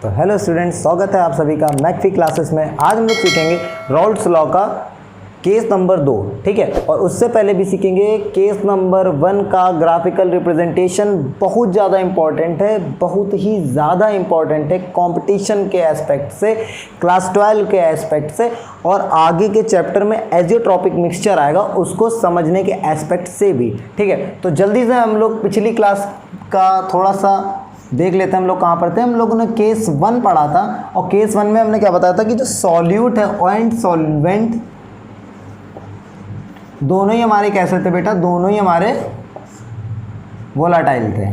तो hello students, स्वागत है आप सभी का मैकफी क्लासेस में। आज हम लोग सीखेंगे राउल्ट्स लॉ का केस नंबर 2, ठीक है। और उससे पहले भी सीखेंगे केस नंबर 1 का ग्राफिकल रिप्रेजेंटेशन। बहुत ज़्यादा इंपॉर्टेंट है, बहुत ही ज़्यादा इंपॉर्टेंट है कंपटीशन के एस्पेक्ट से, क्लास 12 के एस्पेक्ट से, और आगे के चैप्टर में एजियोट्रॉपिक मिक्सचर आएगा उसको समझने के एस्पेक्ट से भी, ठीक है। तो जल्दी से हम लोग पिछली क्लास का थोड़ा सा देख लेते हैं। हम लोग कहाँ पढ़ते हैं, हम लोगों ने केस 1 पढ़ा था, और केस 1 में हमने क्या बताया था कि जो सॉल्यूट है एंड सॉल्वेंट दोनों ही हमारे कैसे थे बेटा, दोनों ही हमारे वोलाटाइल थे,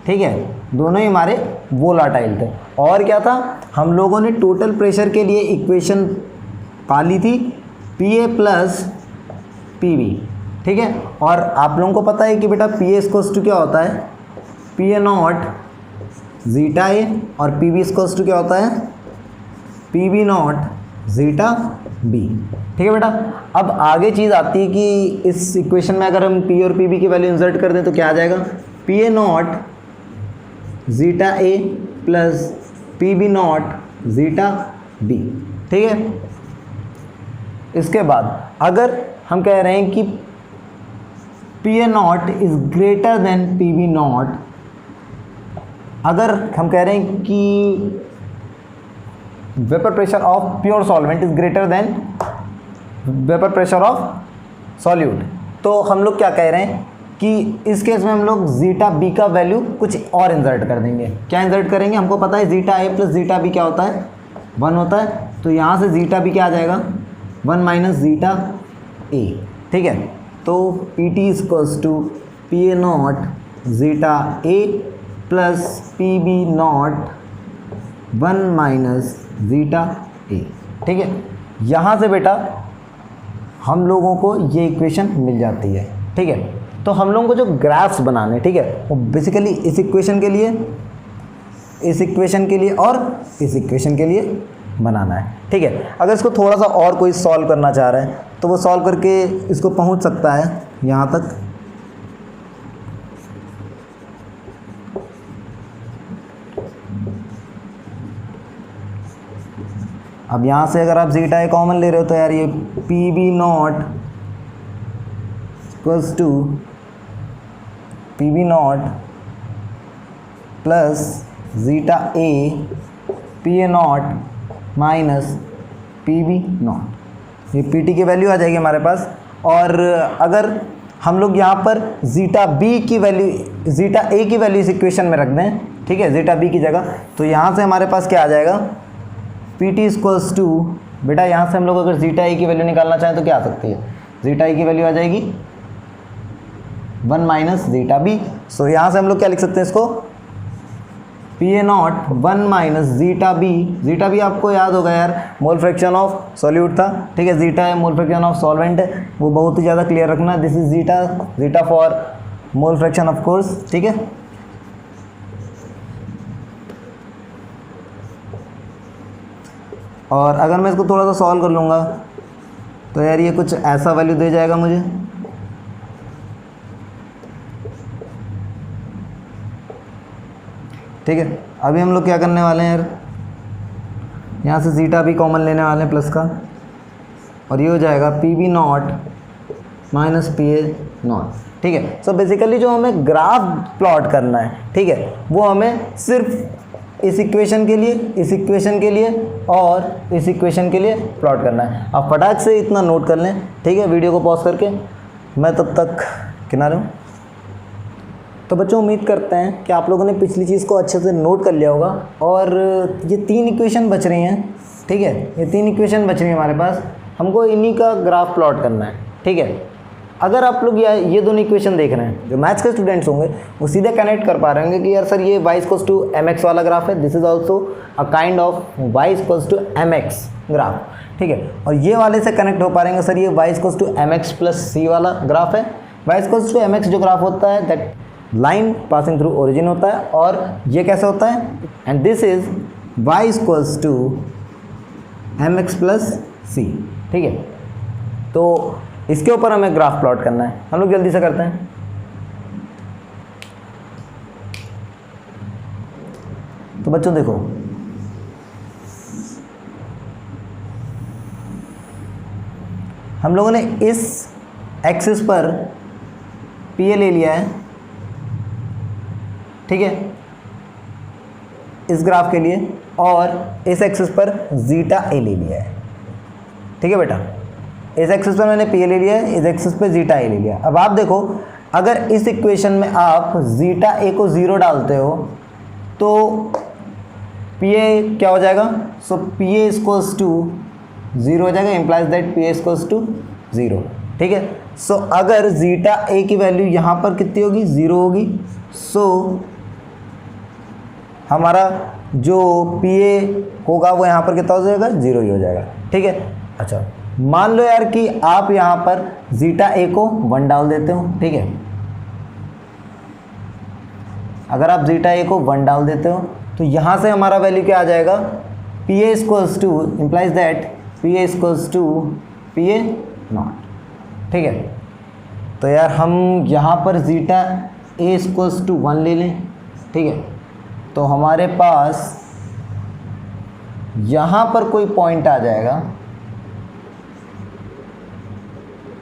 ठीक है, दोनों ही हमारे वोलाटाइल थे। और क्या था, हम लोगों ने टोटल प्रेशर के लिए इक्वेशन पाली थी PA प्लस PB, ठीक है। और आप लोगों को पता है कि बेटा PA इक्वल्स टू क्या होता है, PA नॉट जीटा A, और PB इक्वल्स टू क्या होता है, PB नॉट जीटा B, ठीक है बेटा। अब आगे चीज़ आती है कि इस इक्वेशन में अगर हम P और PB की वैल्यू इंसर्ट कर दें तो क्या आ जाएगा, PA not zeta A plus PB not zeta B, ठीक है। इसके बाद अगर हम कह रहे हैं कि PA not is greater than PB not, अगर हम कह रहे हैं कि vapour pressure of pure solvent is greater than vapour pressure of solute, तो हम लोग क्या कह रहे हैं कि इस केस में हम लोग जीटा बी का वैल्यू कुछ और इंसर्ट कर देंगे। क्या इंसर्ट करेंगे, हमको पता है zeta A plus zeta B क्या होता है, 1 होता है। तो यहाँ से जीटा बी क्या आ जाएगा, 1 माइनस जीटा ए, ठीक है। तो P T equals to P A not zeta A plus P B not 1 minus zeta A, ठीक है। यहाँ से बेटा हम लोगों को ये इक्वेशन मिल जाती है, ठीक है। तो हम लोगों को जो ग्राफ्स बनाने, ठीक है, वो बेसिकली इस इक्वेशन के लिए, इस इक्वेशन के लिए और इस इक्वेशन के लिए बनाना है, ठीक है। अगर इसको थोड़ा सा और कोई सॉल्व करना चाह रहा है तो वो सॉल्व करके इसको पहुंच सकता है यहाँ तक। अब यहाँ से अगर आप जीटा ए कॉमन ले रहे हो तो यार ये P B naught equals to P B naught plus zeta A P A not minus P B naught, ये पी टी की वैल्यू आ जाएगी हमारे पास। और अगर हम लोग यहाँ पर जीटा बी की वैल्यू, जीटा ए की वैल्यू इस इक्वेशन में रख दें, ठीक है, जीटा बी की जगह, तो यहाँ से हमारे पास क्या आ जाएगा, पी टी इक्वल्स टू, बेटा यहाँ से हम लोग अगर जीटा ए की वैल्यू निकालना चाहें तो क्या आ सकती है, जीटा ए की वैल्यू आ जाएगी 1 माइनस जीटा बी। सो यहाँ से हम लोग क्या लिख सकते हैं इसको, P A not 1 minus zeta B. Zeta B आपको याद होगा यार, मोल फ्रैक्शन ऑफ सॉल्यूट था, ठीक है। जीटा है मोल फ्रैक्शन ऑफ सॉल्वेंट है, वो बहुत ही ज़्यादा क्लियर रखना। This is zeta, zeta for mole fraction of course, ठीक है। और अगर मैं इसको थोड़ा सा सॉल्व कर लूँगा तो यार ये कुछ ऐसा वैल्यू दे जाएगा मुझे, ठीक है। अभी हम लोग क्या करने वाले हैं यार, यहाँ से जीटा भी कॉमन लेने वाले हैं प्लस का, और ये हो जाएगा P B naught minus P A naught, ठीक है। सो बेसिकली जो हमें ग्राफ प्लॉट करना है, ठीक है, वो हमें सिर्फ इस इक्वेशन के लिए, इस इक्वेशन के लिए और इस इक्वेशन के लिए प्लॉट करना है। आप फटाक से इतना नोट कर लें, ठीक है, वीडियो को पॉज करके, मैं तब तक किनारे हूँ। तो बच्चों उम्मीद करते हैं कि आप लोगों ने पिछली चीज़ को अच्छे से नोट कर लिया होगा। और ये 3 इक्वेशन बच रही हैं, ठीक है, ये 3 इक्वेशन बच रही हैं हमारे पास, हमको इन्हीं का ग्राफ प्लॉट करना है, ठीक है। अगर आप लोग ये दोनों इक्वेशन देख रहे हैं, जो मैथ्स के स्टूडेंट्स होंगे वो सीधे कनेक्ट कर पा रहे होंगे कि यार सर ये y इक्वल्स टू mx वाला ग्राफ है, this is also a kind of y equals to mx graph, ठीक है। और ये वाले से कनेक्ट हो पा रहे हैं, सर ये y equals to mx plus c वाला ग्राफ है। y इक्वल्स टू mx जो ग्राफ होता है that line passing through origin होता है, और ये कैसे होता है, and this is y equals to mx plus c, ठीक है। तो इसके ऊपर हमें ग्राफ प्लॉट करना है, हम लोग जल्दी से करते हैं। तो बच्चों देखो, हम लोगों ने इस एक्सिस पर पी ए ले लिया है, ठीक है, इस ग्राफ के लिए, और इस एक्सिस पर जीटा ए ले लिया है, ठीक है बेटा। इस एक्सिस पर मैंने पी ए ले लिया है, इस एक्सिस पर जीटा ए ले लिया। अब आप देखो, अगर इस इक्वेशन में आप जीटा ए को 0 डालते हो तो पी ए क्या हो जाएगा? So P A equals to 0 हो जाएगा, implies that P A equals to 0, ठीक है। सो अगर जीटा ए की वैल्यू यहाँ पर कितनी होगी? 0 होगी। सो हमारा जो पी ए होगा वो यहाँ पर कितना हो जाएगा? 0 ही हो जाएगा, ठीक है। अच्छा, मान लो यार कि आप यहाँ पर जीटा ए को 1 डाल देते हो, ठीक है। अगर आप जीटा ए को 1 डाल देते हो तो यहाँ से हमारा वैल्यू क्या आ जाएगा? P A equals to, implies that P A equals to P A naught, ठीक है। तो यार हम यहाँ पर जीटा ए इक्वल्स टू 1 ले लें, ठीक है। तो हमारे पास यहाँ पर कोई पॉइंट आ जाएगा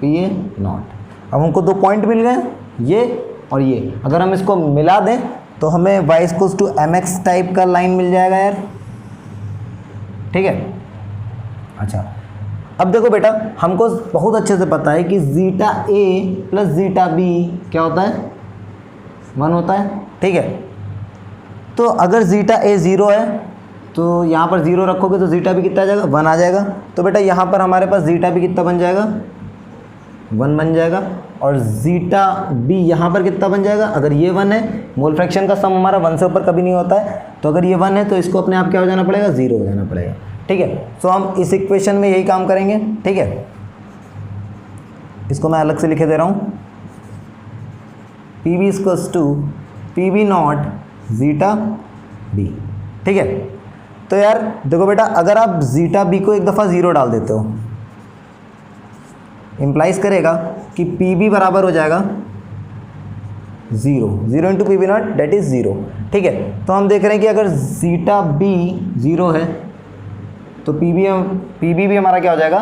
पी ए नॉट। अब हमको 2 पॉइंट मिल गए, ये और ये। अगर हम इसको मिला दें तो हमें y equals to M X type का लाइन मिल जाएगा यार, ठीक है। अच्छा, अब देखो बेटा, हमको बहुत अच्छे से पता है कि zeta A plus zeta B क्या होता है? 1 होता है, ठीक है। तो अगर जीटा ए 0 है तो यहाँ पर 0 रखोगे तो जीटा भी कितना आ जाएगा? 1 आ जाएगा। तो बेटा यहाँ पर हमारे पास जीटा भी कितना बन जाएगा? 1 बन जाएगा। और जीटा बी यहाँ पर कितना बन जाएगा? अगर ये 1 है, मोल फ्रैक्शन का सम हमारा 1 से ऊपर कभी नहीं होता है, तो अगर ये 1 है तो इसको अपने आप क्या हो जाना पड़ेगा? 0 हो जाना पड़ेगा, ठीक है। सो हम इस इक्वेशन में यही काम करेंगे, ठीक है। इसको मैं अलग से लिखे दे रहा हूँ, P B equals to P B naught zeta B, ठीक है। तो यार देखो बेटा, अगर आप जीटा बी को एक दफ़ा 0 डाल देते हो, इम्प्लाइज करेगा कि पी बी बराबर हो जाएगा 0 into P B naught, that is 0, ठीक है। तो हम देख रहे हैं कि अगर जीटा बी 0 है तो पी बी भी हमारा क्या हो जाएगा?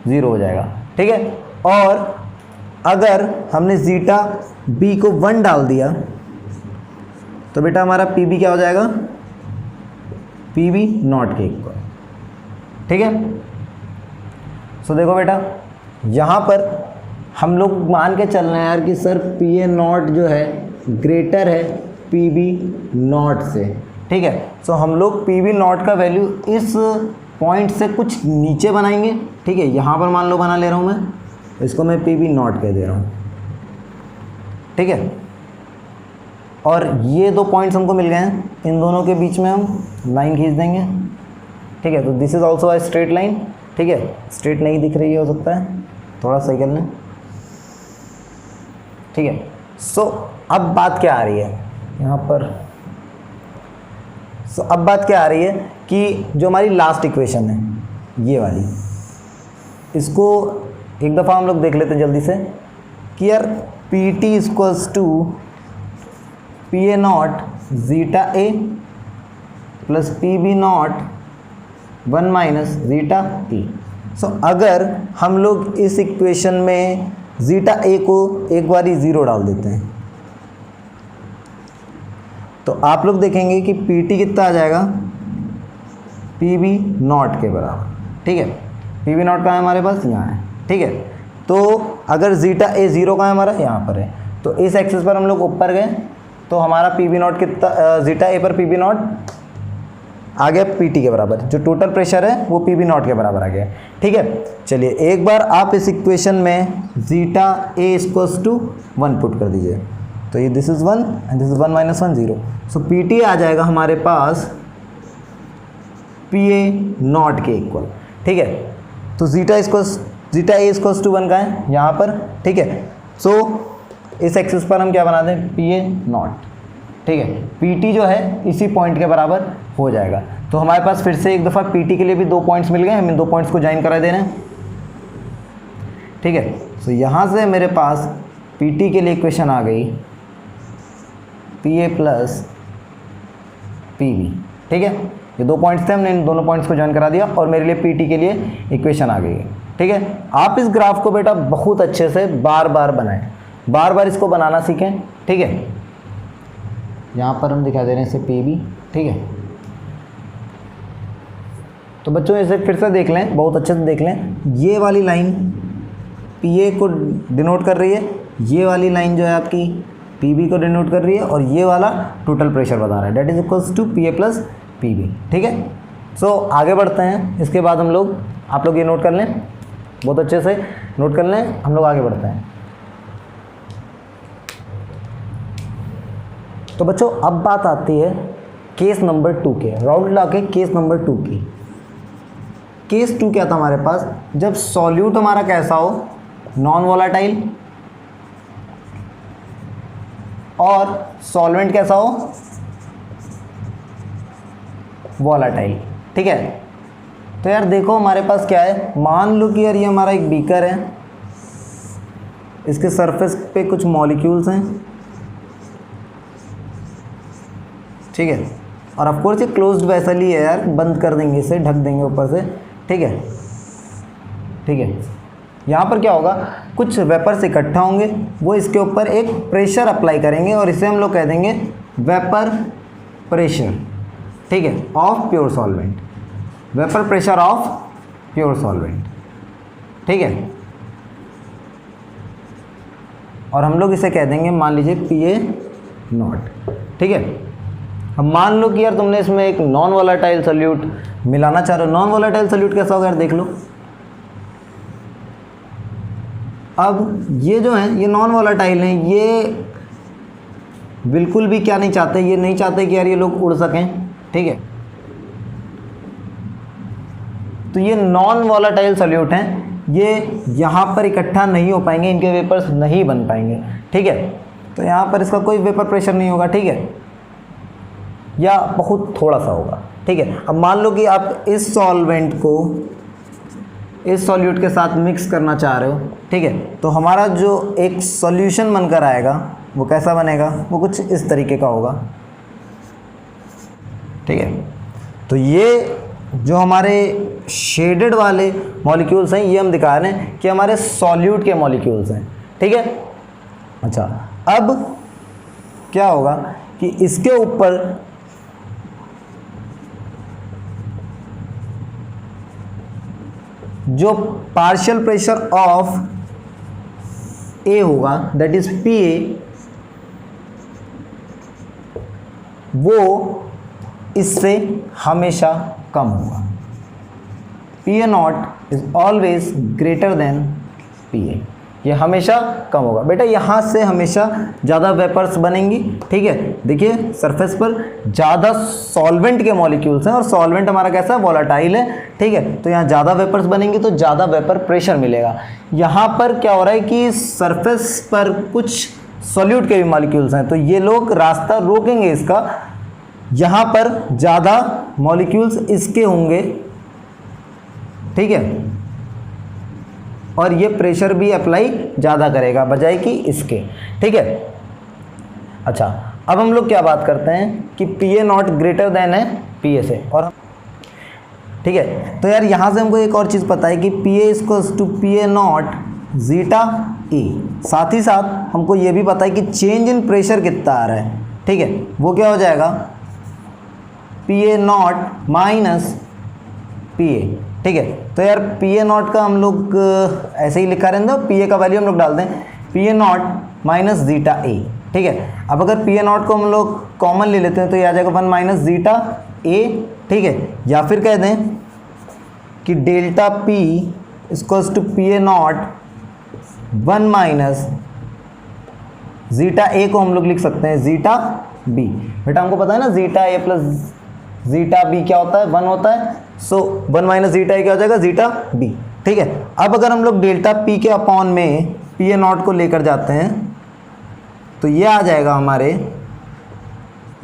0 हो जाएगा, ठीक है। और अगर हमने जीटा बी को 1 डाल दिया तो बेटा हमारा पी बी क्या हो जाएगा? पी बी नॉट के इक्वल, ठीक है। सो देखो बेटा, यहाँ पर हम लोग मान के चल रहे हैं यार कि सर पी ए नॉट जो है ग्रेटर है पी बी नॉट से, ठीक है। सो हम लोग पी बी नॉट का वैल्यू इस पॉइंट से कुछ नीचे बनाएंगे, ठीक है। यहाँ पर मान लो बना ले रहा हूँ मैं, इसको मैं पी बी नॉट कह दे रहा हूँ, ठीक है। और ये 2 पॉइंट्स हमको मिल गए हैं, इन दोनों के बीच में हम लाइन खींच देंगे, ठीक है। तो this is also a straight line, ठीक है। स्ट्रेट नहीं दिख रही है, हो सकता है थोड़ा सही कर लें, ठीक है। सो अब बात क्या आ रही है यहाँ पर? सो अब बात क्या आ रही है कि जो हमारी लास्ट इक्वेशन है ये वाली, इसको एक दफ़ा हम लोग देख लेते हैं जल्दी से कि यार P T equals to P A not zeta A plus P B not 1 minus zeta E. So अगर हम लोग इस इक्वेशन में जीटा ए को एक बारी 0 डाल देते हैं तो आप लोग देखेंगे कि पी टी कितना आ जाएगा? पी बी नॉट के बराबर, ठीक है। पी बी नॉट कहाँ है हमारे पास? यहाँ है, ठीक है। तो अगर जीटा ए 0 कहाँ है हमारा? यहाँ पर है। तो इस एक्सिस पर हम लोग ऊपर गए तो हमारा पी बी नॉट कितना, जीटा ए पर पी बी नॉट आ गया पी टी के बराबर, जो टोटल प्रेशर है वो पी बी नॉट के बराबर आ गया, ठीक है। चलिए एक बार आप इस इक्वेशन में zeta A equals to 1 put कर दीजिए, तो ये this is 1 and this is 1 minus 1 0। सो पी टी आ जाएगा हमारे पास पी ए नॉट के इक्वल, ठीक है। तो जीटा ए इक्वल्स टू 1 का है यहाँ पर, ठीक है। सो इस एक्सिस पर हम क्या बना दें? पी ए नॉट, ठीक है। पी टी जो है इसी पॉइंट के बराबर हो जाएगा। तो हमारे पास फिर से एक दफ़ा पी टी के लिए भी 2 पॉइंट्स मिल गए, हम इन 2 पॉइंट्स को ज्वाइन करा दे रहे हैं, ठीक है। सो यहाँ से मेरे पास पी टी के लिए इक्वेशन आ गई P A plus P B, ठीक है, ये 2 पॉइंट्स थे, हमने इन दोनों पॉइंट्स को ज्वाइन करा दिया और मेरे लिए पीटी के लिए इक्वेशन आ गई है। ठीक है, आप इस ग्राफ को बेटा बहुत अच्छे से बार बार बनाएं, बार बार इसको बनाना सीखें। ठीक है, यहाँ पर हम दिखा दे रहे हैं इसे पी बी। ठीक है, तो बच्चों इसे फिर से देख लें, बहुत अच्छे से देख लें। ये वाली लाइन पी ए को डिनोट कर रही है, ये वाली लाइन जो है आपकी पी बी को डिनोट कर रही है, और ये वाला टोटल प्रेशर बता रहा है, that is equals to P A plus P B. ठीक है, सो आगे बढ़ते हैं। इसके बाद हम लोग, आप लोग ये नोट कर लें, बहुत अच्छे से नोट कर लें, हम लोग आगे बढ़ते हैं। तो बच्चों अब बात आती है केस नंबर 2 के, राउंड ला के केस नंबर 2 की। केस 2 क्या था हमारे पास, जब सॉल्यूट हमारा कैसा हो, नॉन वोलाटाइल, और सॉल्वेंट कैसा हो, वोलाटाइल। ठीक है, तो यार देखो हमारे पास क्या है, मान लो कि यार ये हमारा एक बीकर है, इसके सरफेस पे कुछ मॉलिक्यूल्स हैं। ठीक है, और ऑफ कोर्स ये क्लोज्ड वेसल ही है यार, बंद कर देंगे इसे, ढक देंगे ऊपर से। ठीक है, ठीक है, यहाँ पर क्या होगा, कुछ वेपर्स इकट्ठा होंगे, वो इसके ऊपर एक प्रेशर अप्लाई करेंगे और इसे हम लोग कह देंगे वेपर प्रेशर। ठीक है, of pure solvent, vapour pressure of pure solvent. ठीक है, और हम लोग इसे कह देंगे, मान लीजिए पी ए नॉट। ठीक है, अब मान लो कि यार तुमने इसमें एक नॉन वोलेटाइल सॉल्यूट मिलाना चाह रहे हो। नॉन वोलेटाइल सॉल्यूट कैसा होगा यार, देख लो। अब ये जो है ये नॉन वोलेटाइल हैं, ये बिल्कुल भी क्या नहीं चाहते, ये नहीं चाहते कि यार ये लोग उड़ सकें। ठीक है, तो ये नॉन वोलेटाइल सॉल्यूट हैं, ये यहाँ पर इकट्ठा नहीं हो पाएंगे, इनके वेपर्स नहीं बन पाएंगे। ठीक है, तो यहाँ पर इसका कोई वेपर प्रेशर नहीं होगा। ठीक है, या बहुत थोड़ा सा होगा। ठीक है, अब मान लो कि आप इस सॉल्वेंट को इस सॉल्यूट के साथ मिक्स करना चाह रहे हो। ठीक है, तो हमारा जो एक सॉल्यूशन बनकर आएगा वो कैसा बनेगा, वो कुछ इस तरीके का होगा। ठीक है, तो ये जो हमारे शेडेड वाले मॉलिक्यूल्स हैं, ये हम दिखा रहे हैं कि हमारे सॉल्यूट के मॉलिक्यूल्स हैं। ठीक है, अच्छा, अब क्या होगा कि इसके ऊपर जो पार्शियल प्रेशर ऑफ ए होगा, दैट इज पी ए, वो इससे हमेशा कम होगा। P A not is always greater than P A, ये हमेशा कम होगा। बेटा यहाँ से हमेशा ज़्यादा वेपर्स बनेंगी। ठीक है, देखिए सरफेस पर ज़्यादा सॉल्वेंट के मॉलिक्यूल्स हैं और सॉल्वेंट हमारा कैसा है, वोलेटाइल है। ठीक है, तो यहाँ ज़्यादा वेपर्स बनेंगी तो ज़्यादा वेपर प्रेशर मिलेगा। यहाँ पर क्या हो रहा है कि सरफेस पर कुछ सॉल्यूट के भी मॉलिक्यूल्स हैं, तो ये लोग रास्ता रोकेंगे इसका, यहाँ पर ज़्यादा मॉलिक्यूल्स इसके होंगे। ठीक है, और ये प्रेशर भी अप्लाई ज़्यादा करेगा बजाय कि इसके। ठीक है, अच्छा, अब हम लोग क्या बात करते हैं कि P A not greater than है पी ए से। और ठीक है, तो यार यहाँ से हमको एक और चीज़ पता है कि P A equals to P A not zeta A. साथ ही साथ हमको ये भी पता है कि चेंज इन प्रेशर कितना आ रहा है। ठीक है, वो क्या हो जाएगा, P A not minus P ए। ठीक है, तो यार पी ए नॉट का हम लोग ऐसे ही लिखा रहने दो, पी ए का वैल्यू हम लोग डाल दें, P A not minus zeta A. ठीक है, अब अगर पी ए नॉट को हम लोग कॉमन ले लेते हैं तो ये आ जाएगा 1 माइनस जीटा ए। ठीक है, या फिर कह दें कि delta P equals to P A not 1 minus zeta A को हम लोग लिख सकते हैं जीटा बी। बेटा हमको पता है ना zeta A plus zeta B क्या होता है, 1 होता है। सो 1 माइनस जीटा ए क्या हो जाएगा, जीटा बी। ठीक है, अब अगर हम लोग डेल्टा पी के अपॉन में पी ए नॉट को लेकर जाते हैं तो ये आ जाएगा हमारे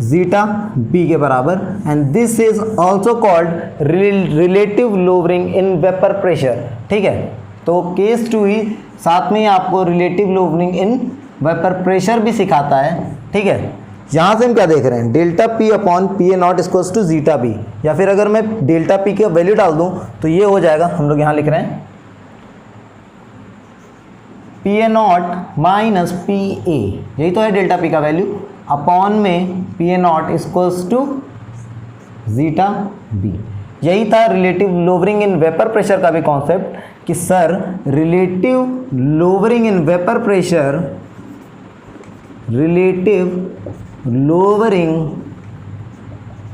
जीटा बी के बराबर। And this is also called relative lowering in vapour pressure. ठीक है, तो केस 2 ही साथ में ही आपको relative lowering in vapour pressure भी सिखाता है। ठीक है, यहाँ से हम क्या देख रहे हैं, delta P upon P A naught equals to zeta B, या फिर अगर मैं डेल्टा पी की वैल्यू डाल दूँ तो ये हो जाएगा, हम लोग यहाँ लिख रहे हैं P A not minus P A, यही तो है डेल्टा पी का वैल्यू, अपॉन में P A naught equals to zeta B. यही था relative lowering in vapour pressure का भी कॉन्सेप्ट कि sir relative lowering in vapour pressure, relative lowering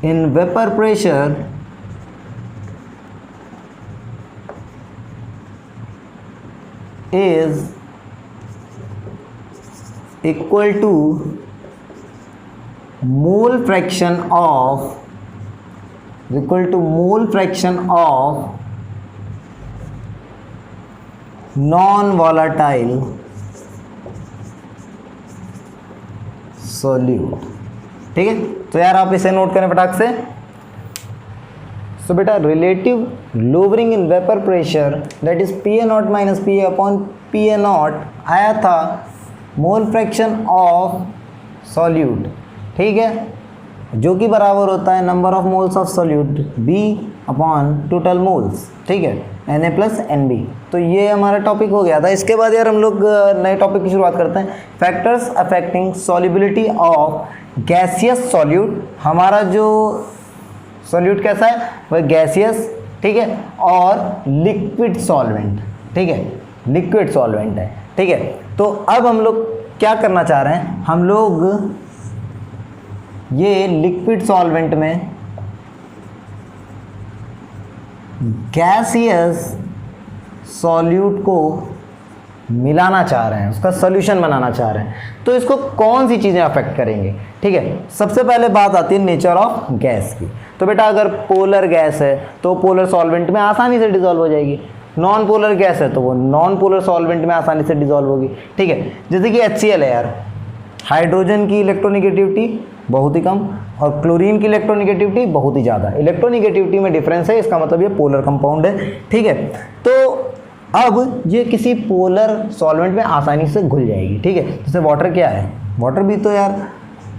in vapour pressure is equal to mole fraction of non volatile solute। ठीक है, तो यार आप इसे नोट करें फटाक से। सो बेटा relative lowering in vapour pressure that is P A not minus P A upon P A not आया था मोल फ्रैक्शन ऑफ सॉल्यूट, ठीक है, जो कि बराबर होता है number of moles of solute B upon total moles, ठीक है, N A plus N B. तो ये हमारा टॉपिक हो गया था। इसके बाद यार हम लोग नए टॉपिक की शुरुआत करते हैं, factors affecting solubility of gaseous solute. हमारा जो सॉल्यूट कैसा है, वह गैसियस, ठीक है, और लिक्विड सॉल्वेंट, ठीक है, लिक्विड सॉल्वेंट है, ठीक है। तो अब हम लोग क्या करना चाह रहे हैं, हम लोग ये लिक्विड सॉल्वेंट में गैसियस सॉल्यूट को मिलाना चाह रहे हैं, उसका सॉल्यूशन बनाना चाह रहे हैं। तो इसको कौन सी चीज़ें अफेक्ट करेंगे, ठीक है। सबसे पहले बात आती है नेचर ऑफ गैस की। तो बेटा अगर पोलर गैस है तो पोलर सॉल्वेंट में आसानी से डिसॉल्व हो जाएगी, नॉन पोलर गैस है तो वो नॉन पोलर सॉल्वेंट में आसानी से डिसॉल्व होगी, ठीक है। जैसे कि HCl है यार, हाइड्रोजन की इलेक्ट्रोनिगेटिविटी बहुत ही कम और क्लोरीन की इलेक्ट्रोनिगेटिविटी बहुत ही ज़्यादा। इलेक्ट्रोनिगेटिविटी में डिफरेंस है, इसका मतलब ये पोलर कंपाउंड है, ठीक है। तो अब ये किसी पोलर सॉल्वेंट में आसानी से घुल जाएगी, ठीक है। जैसे वाटर क्या है, वाटर भी तो यार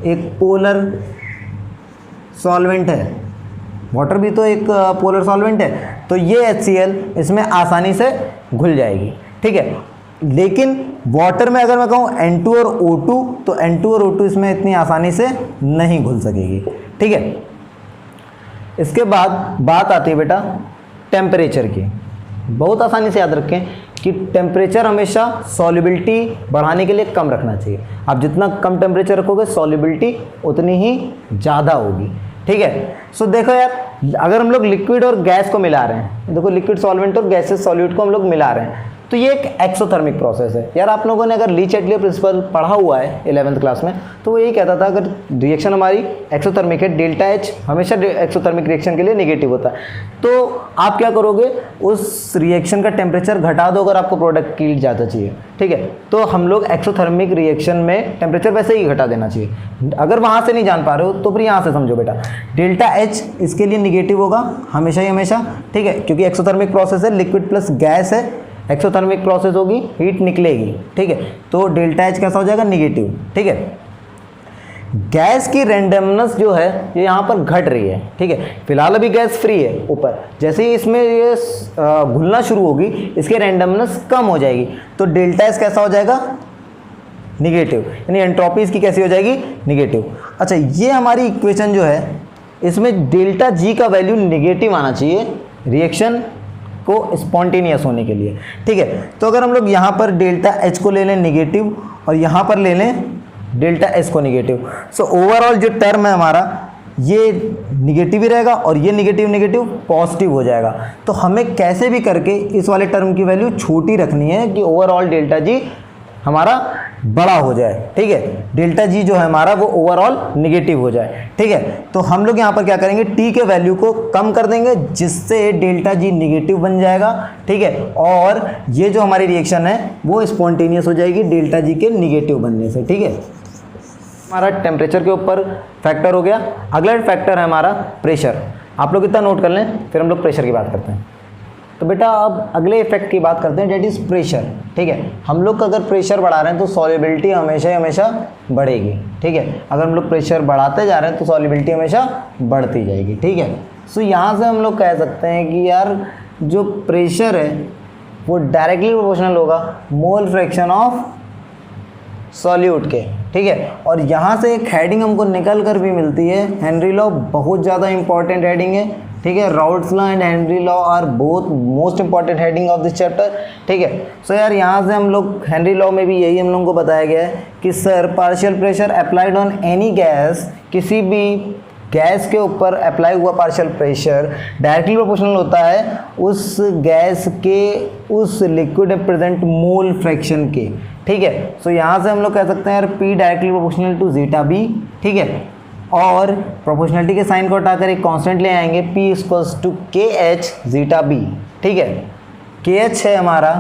एक पोलर सॉल्वेंट है, वाटर भी तो एक पोलर सॉल्वेंट है। तो ये HCl इसमें आसानी से घुल जाएगी, ठीक है। लेकिन वाटर में अगर मैं कहूँ N2 और O2, तो N2 और O2 इसमें इतनी आसानी से नहीं घुल सकेगी, ठीक है। इसके बाद बात आती है बेटा टेम्परेचर की। बहुत आसानी से याद रखें कि टेम्परेचर हमेशा सॉल्युबिलिटी बढ़ाने के लिए कम रखना चाहिए। आप जितना कम टेम्परेचर रखोगे सॉल्युबिलिटी उतनी ही ज़्यादा होगी, ठीक है। सो देखो यार, अगर हम लोग लिक्विड और गैस को मिला रहे हैं, देखो लिक्विड सॉल्वेंट और गैसेस सॉल्यूट को हम लोग मिला रहे हैं, तो ये एक एक्सोथर्मिक प्रोसेस है। यार आप लोगों ने अगर ली चैटलियर प्रिंसिपल पढ़ा हुआ है 11th क्लास में, तो वो यही कहता था अगर रिएक्शन हमारी एक्सोथर्मिक है, डेल्टा H हमेशा एक्सोथर्मिक रिएक्शन के लिए नेगेटिव होता है। तो आप क्या करोगे, उस रिएक्शन का टेम्परेचर घटा दो अगर आपको प्रोडक्ट की ज़्यादा चाहिए, ठीक है। तो हम लोग एक्सोथर्मिक रिएक्शन में टेम्परेचर वैसे ही घटा देना चाहिए। अगर वहाँ से नहीं जान पा रहे हो तो फिर यहाँ से समझो बेटा, डेल्टा H इसके लिए निगेटिव होगा हमेशा ही हमेशा, ठीक है, क्योंकि एक्सोथर्मिक प्रोसेस है, लिक्विड प्लस गैस है, एक्सोथर्मिक प्रोसेस होगी, हीट निकलेगी, ठीक है। तो डेल्टा H कैसा हो जाएगा, निगेटिव, ठीक है। गैस की रैंडमनेस जो है ये यहाँ पर घट रही है, ठीक है। फिलहाल अभी गैस फ्री है ऊपर, जैसे ही इसमें ये घुलना शुरू होगी इसकी रैंडमनेस कम हो जाएगी, तो डेल्टा H कैसा हो जाएगा, निगेटिव, यानी एंट्रोपी इसकी कैसी हो जाएगी, निगेटिव। अच्छा, ये हमारी इक्वेशन जो है इसमें डेल्टा G का वैल्यू निगेटिव आना चाहिए रिएक्शन को स्पॉन्टेनियस होने के लिए, ठीक है। तो अगर हम लोग यहाँ पर डेल्टा H को ले लें निगेटिव और यहाँ पर ले लें डेल्टा S को निगेटिव, सो ओवरऑल जो टर्म है हमारा ये निगेटिव ही रहेगा और ये निगेटिव निगेटिव पॉजिटिव हो जाएगा। तो हमें कैसे भी करके इस वाले टर्म की वैल्यू छोटी रखनी है कि ओवरऑल डेल्टा G हमारा बड़ा हो जाए, ठीक है। डेल्टा G जो है हमारा वो ओवरऑल निगेटिव हो जाए, ठीक है। तो हम लोग यहाँ पर क्या करेंगे, T के वैल्यू को कम कर देंगे जिससे डेल्टा G निगेटिव बन जाएगा, ठीक है। और ये जो हमारी रिएक्शन है वो स्पॉन्टेनियस हो जाएगी डेल्टा G के निगेटिव बनने से, ठीक है। हमारा टेम्परेचर के ऊपर फैक्टर हो गया। अगला फैक्टर है हमारा प्रेशर। आप लोग इतना नोट कर लें, फिर हम लोग प्रेशर की बात करते हैं। तो बेटा अब अगले इफेक्ट की बात करते हैं, डेट इज़ प्रेशर। ठीक है, हम लोग अगर प्रेशर बढ़ा रहे हैं तो सॉल्युबिलिटी हमेशा ही हमेशा बढ़ेगी। ठीक है, अगर हम लोग प्रेशर बढ़ाते जा रहे हैं तो सॉल्युबिलिटी हमेशा बढ़ती जाएगी। ठीक है, सो यहाँ से हम लोग कह सकते हैं कि यार जो प्रेशर है वो डायरेक्टली प्रोपोर्शनल होगा मोल फ्रैक्शन ऑफ सॉल्यूट के। ठीक है, और यहाँ से एक हेडिंग हमको निकल कर भी मिलती है, हेनरी लॉ बहुत ज़्यादा इंपॉर्टेंट हेडिंग है। ठीक है, Raoult's law and Henry law are both most important heading of this chapter. ठीक है, सो यार यहाँ से हम लोग हेनरी लॉ में भी यही हम लोगों को बताया गया है कि sir partial pressure applied on any gas, किसी भी गैस के ऊपर अप्लाई हुआ पार्शियल प्रेशर डायरेक्टली प्रोपोर्शनल होता है उस गैस के उस लिक्विड में प्रेजेंट मोल फ्रैक्शन के। ठीक है, सो यहाँ से हम लोग कह सकते हैं यार P directly proportional to zeta B. ठीक है, और प्रोपोर्शनलिटी के साइन को हटाकर एक कांस्टेंट ले आएंगे, P equals to K H zeta B. ठीक है, के एच है हमारा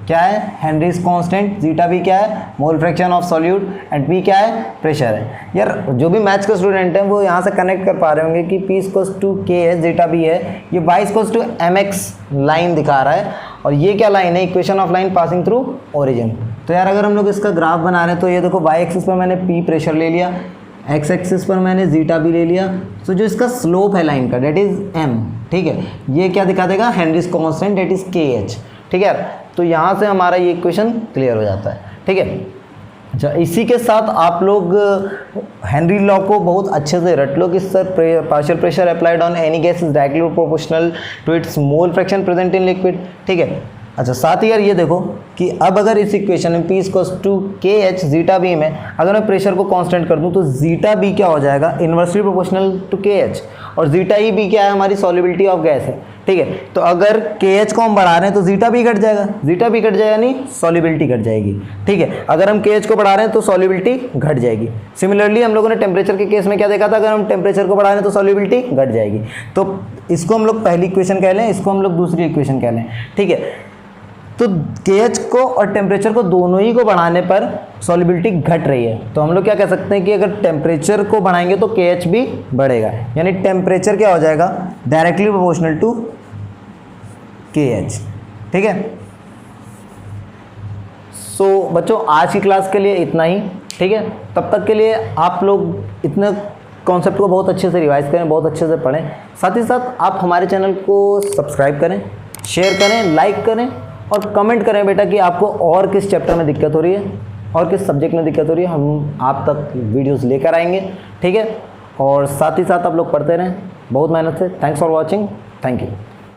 क्या है, हेनरीज कांस्टेंट, जीटा बी क्या है, mole fraction of solute, and P क्या है, प्रेशर है। यार जो भी मैथ्स के स्टूडेंट हैं वो यहाँ से कनेक्ट कर पा रहे होंगे कि P equals to K H zeta B है, ये Y equals to M X line दिखा रहा है, और ये क्या लाइन है, equation of line passing through origin. तो यार अगर हम लोग इसका ग्राफ बना रहे हैं तो ये देखो वाई एक्सिस पर मैंने पी प्रेशर ले लिया, एक्स एक्सिस पर मैंने जीटा बी ले लिया, तो जो इसका स्लोप है लाइन का डेट इज एम। ठीक है, ये क्या दिखा देगा, हेनरीज कांस्टेंट डेट इज के एच। ठीक है, तो यहाँ से हमारा ये इक्वेशन क्लियर हो जाता है। ठीक है, अच्छा इसी के साथ आप लोग हेनरी लॉ को बहुत अच्छे से रट लो कि sir partial pressure applied on any gas is directly proportional to its mole fraction present in liquid. ठीक है, अच्छा साथ ही यार ये देखो कि अब अगर इस इक्वेशन में P equals to K H zeta B में अगर मैं प्रेशर को कांस्टेंट कर दूं तो जीटा बी क्या हो जाएगा, inversely proportional to K H, और जीटा ई बी क्या है, हमारी सॉल्युबिलिटी ऑफ गैस है। ठीक है, तो अगर के एच को हम बढ़ा रहे हैं तो जीटा बी घट जाएगा, जीटा बी घट जाएगा नहीं सॉल्युबिलिटी घट जाएगी। ठीक है, अगर हम के एच को बढ़ा रहे हैं तो सॉल्युबिलिटी घट जाएगी। सिमिलरली हम लोगों ने टेम्परेचर के केस में क्या देखा था, अगर हम टेम्परेचर को बढ़ा रहे हैं तो सॉल्युबिलिटी घट जाएगी। तो इसको हम लोग पहली इक्वेशन कह लें, इसको हम लोग दूसरी इक्वेशन कह लें। ठीक है, तो KH को और टेम्परेचर को दोनों ही को बढ़ाने पर सॉल्युबिलिटी घट रही है, तो हम लोग क्या कह सकते हैं कि अगर टेम्परेचर को बढ़ाएंगे तो KH भी बढ़ेगा, यानी टेम्परेचर क्या हो जाएगा, डायरेक्टली प्रोपोर्शनल टू KH। ठीक है, सो बच्चों आज की क्लास के लिए इतना ही। ठीक है, तब तक के लिए आप लोग इतने कॉन्सेप्ट को बहुत अच्छे से रिवाइज करें, बहुत अच्छे से पढ़ें, साथ ही साथ आप हमारे चैनल को सब्सक्राइब करें, शेयर करें, लाइक करें और कमेंट करें बेटा कि आपको और किस चैप्टर में दिक्कत हो रही है और किस सब्जेक्ट में दिक्कत हो रही है, हम आप तक वीडियोस लेकर आएंगे। ठीक है, और साथ ही साथ आप लोग पढ़ते रहें बहुत मेहनत से। Thanks for watching, thank you.